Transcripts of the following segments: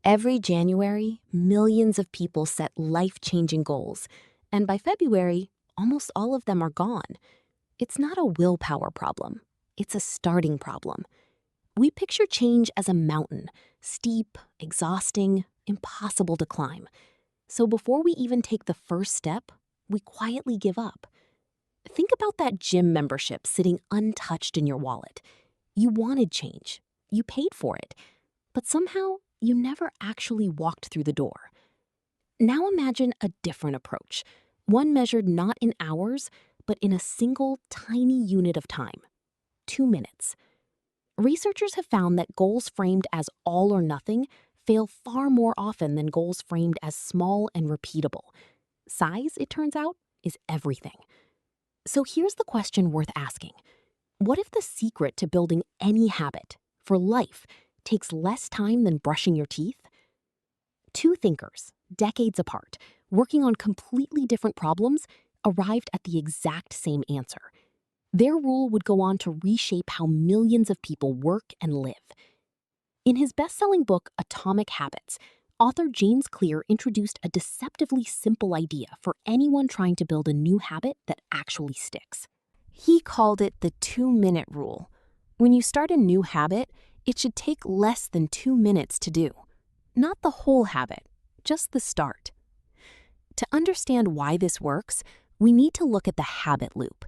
Every January, millions of people set life-changing goals, and by February, almost all of them are gone. It's not a willpower problem. It's a starting problem. We picture change as a mountain, steep, exhausting, impossible to climb. So before we even take the first step, we quietly give up. Think about that gym membership sitting untouched in your wallet. You wanted change. You paid for it. But somehow, you never actually walked through the door. Now imagine a different approach, one measured not in hours, but in a single tiny unit of time, 2 minutes. Researchers have found that goals framed as all or nothing fail far more often than goals framed as small and repeatable. Size, it turns out, is everything. So here's the question worth asking. What if the secret to building any habit, for life, takes less time than brushing your teeth? Two thinkers, decades apart, working on completely different problems, arrived at the exact same answer. Their rule would go on to reshape how millions of people work and live. In his best-selling book, Atomic Habits, author James Clear introduced a deceptively simple idea for anyone trying to build a new habit that actually sticks. He called it the 2-minute rule. When you start a new habit, it should take less than 2 minutes to do. Not the whole habit, just the start. To understand why this works, we need to look at the habit loop.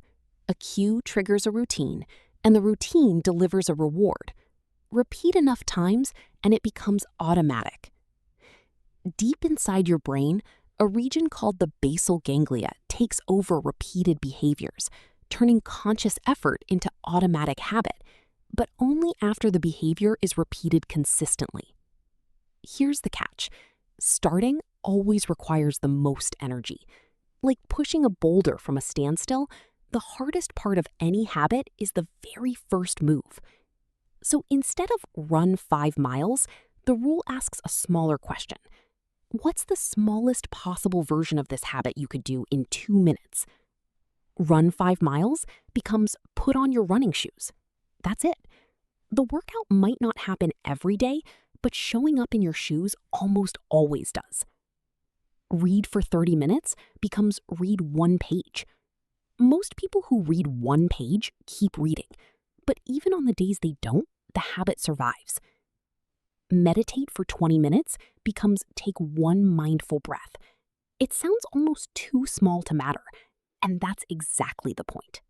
A cue triggers a routine, and the routine delivers a reward. Repeat enough times, and it becomes automatic. Deep inside your brain, a region called the basal ganglia takes over repeated behaviors, turning conscious effort into automatic habit, but only after the behavior is repeated consistently. Here's the catch. Starting always requires the most energy. Like pushing a boulder from a standstill, the hardest part of any habit is the very first move. So instead of run 5 miles, the rule asks a smaller question. What's the smallest possible version of this habit you could do in 2 minutes? Run 5 miles becomes put on your running shoes. That's it. The workout might not happen every day, but showing up in your shoes almost always does. Read for 30 minutes becomes read 1 page. Most people who read 1 page keep reading, but even on the days they don't, the habit survives. Meditate for 20 minutes becomes take 1 mindful breath. It sounds almost too small to matter, and that's exactly the point.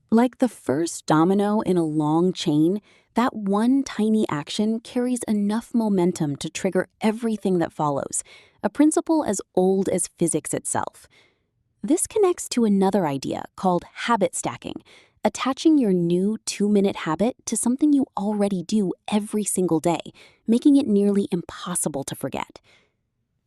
Like the first domino in a long chain, that one tiny action carries enough momentum to trigger everything that follows, a principle as old as physics itself. This connects to another idea called habit stacking, attaching your new 2-minute habit to something you already do every single day, making it nearly impossible to forget.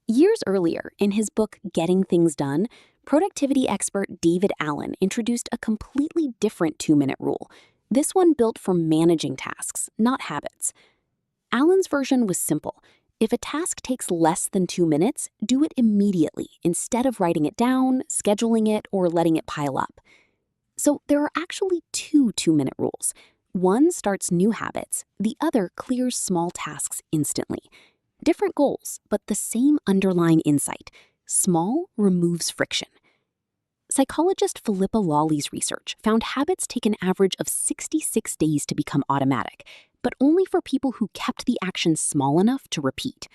Years earlier, in his book Getting Things Done, productivity expert David Allen introduced a completely different 2-minute rule, this one built for managing tasks, not habits. Allen's version was simple. If a task takes less than 2 minutes, do it immediately instead of writing it down, scheduling it, or letting it pile up. So there are actually 2 2-minute rules. One starts new habits, the other clears small tasks instantly. Different goals, but the same underlying insight. Small removes friction. Psychologist Philippa Lawley's research found habits take an average of 66 days to become automatic, but only for people who kept the action small enough to repeat.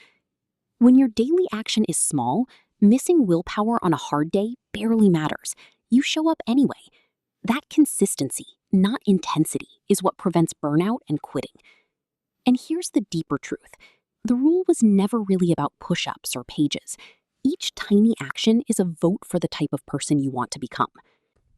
When your daily action is small, missing willpower on a hard day barely matters. You show up anyway. That consistency, not intensity, is what prevents burnout and quitting. And here's the deeper truth. The rule was never really about push-ups or pages. Each tiny action is a vote for the type of person you want to become.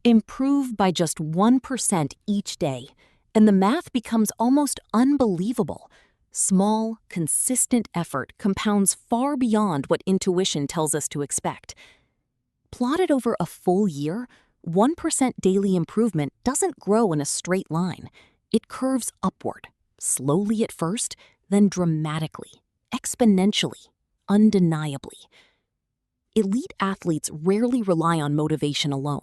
Improve by just 1% each day, and the math becomes almost unbelievable. Small, consistent effort compounds far beyond what intuition tells us to expect. Plotted over a full year, 1% daily improvement doesn't grow in a straight line. It curves upward, slowly at first, then dramatically, exponentially, undeniably. Elite athletes rarely rely on motivation alone.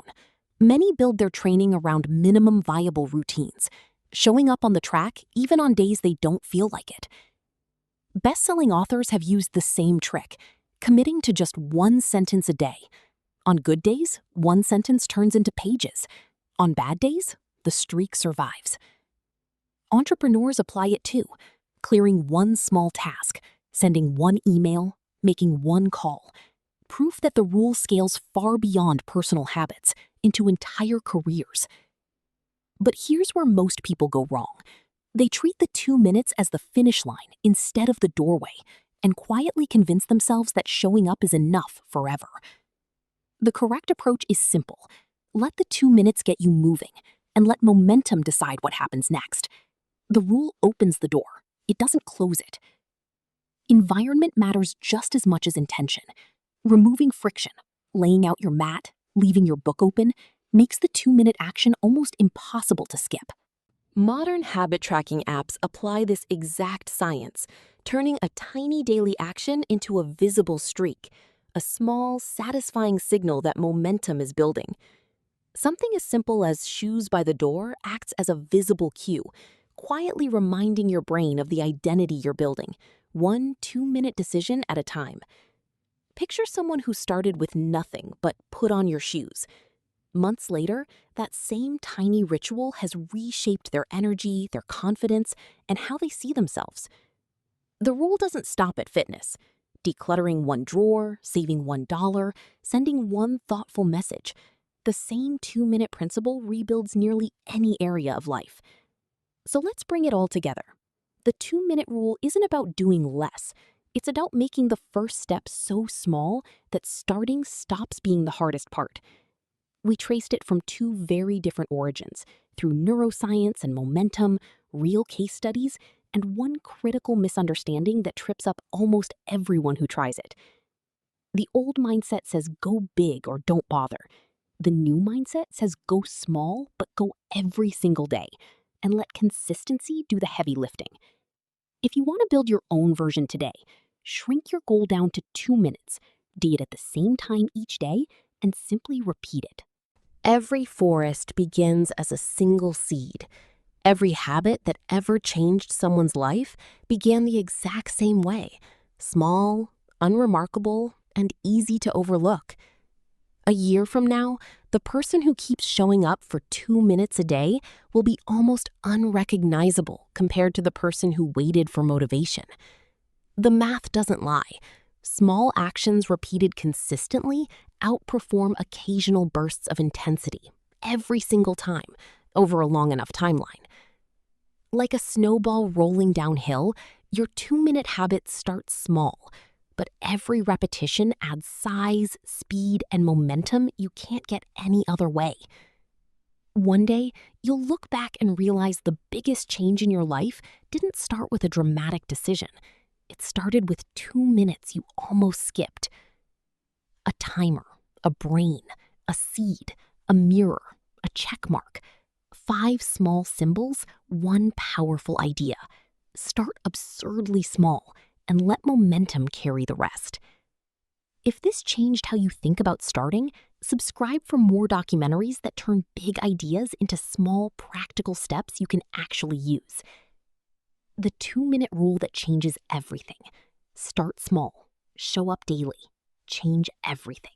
Many build their training around minimum viable routines, showing up on the track even on days they don't feel like it. Best-selling authors have used the same trick, committing to just one sentence a day. On good days, one sentence turns into pages. On bad days, the streak survives. Entrepreneurs apply it too, clearing one small task, sending one email, making one call. Proof that the rule scales far beyond personal habits into entire careers. But here's where most people go wrong. They treat the 2 minutes as the finish line instead of the doorway, and quietly convince themselves that showing up is enough forever. The correct approach is simple. Let the 2 minutes get you moving, and let momentum decide what happens next. The rule opens the door. It doesn't close it. Environment matters just as much as intention. Removing friction, laying out your mat, leaving your book open, makes the 2-minute action almost impossible to skip. Modern habit tracking apps apply this exact science, turning a tiny daily action into a visible streak, a small, satisfying signal that momentum is building. Something as simple as shoes by the door acts as a visible cue, quietly reminding your brain of the identity you're building, one 2-minute decision at a time. Picture someone who started with nothing but put on your shoes. Months later, that same tiny ritual has reshaped their energy, their confidence, and how they see themselves. The rule doesn't stop at fitness. Decluttering one drawer, saving $1, sending one thoughtful message. The same 2-minute principle rebuilds nearly any area of life. So let's bring it all together. The 2-minute rule isn't about doing less. It's about making the first step so small that starting stops being the hardest part. We traced it from 2 very different origins, through neuroscience and momentum, real case studies, and one critical misunderstanding that trips up almost everyone who tries it. The old mindset says go big or don't bother. The new mindset says go small, but go every single day, and let consistency do the heavy lifting. If you want to build your own version today, shrink your goal down to 2 minutes, do it at the same time each day, and simply repeat it. Every forest begins as a single seed. Every habit that ever changed someone's life began the exact same way, small, unremarkable, and easy to overlook. A year from now, the person who keeps showing up for 2 minutes a day will be almost unrecognizable compared to the person who waited for motivation. The math doesn't lie. Small actions repeated consistently outperform occasional bursts of intensity every single time over a long enough timeline. Like a snowball rolling downhill, your 2-minute habit starts small, but every repetition adds size, speed, and momentum you can't get any other way. One day, you'll look back and realize the biggest change in your life didn't start with a dramatic decision. It started with 2 minutes you almost skipped. A timer, a brain, a seed, a mirror, a check mark. 5 small symbols, one powerful idea. Start absurdly small and let momentum carry the rest. If this changed how you think about starting, subscribe for more documentaries that turn big ideas into small, practical steps you can actually use. The 2-minute rule that changes everything. Start small, show up daily, change everything.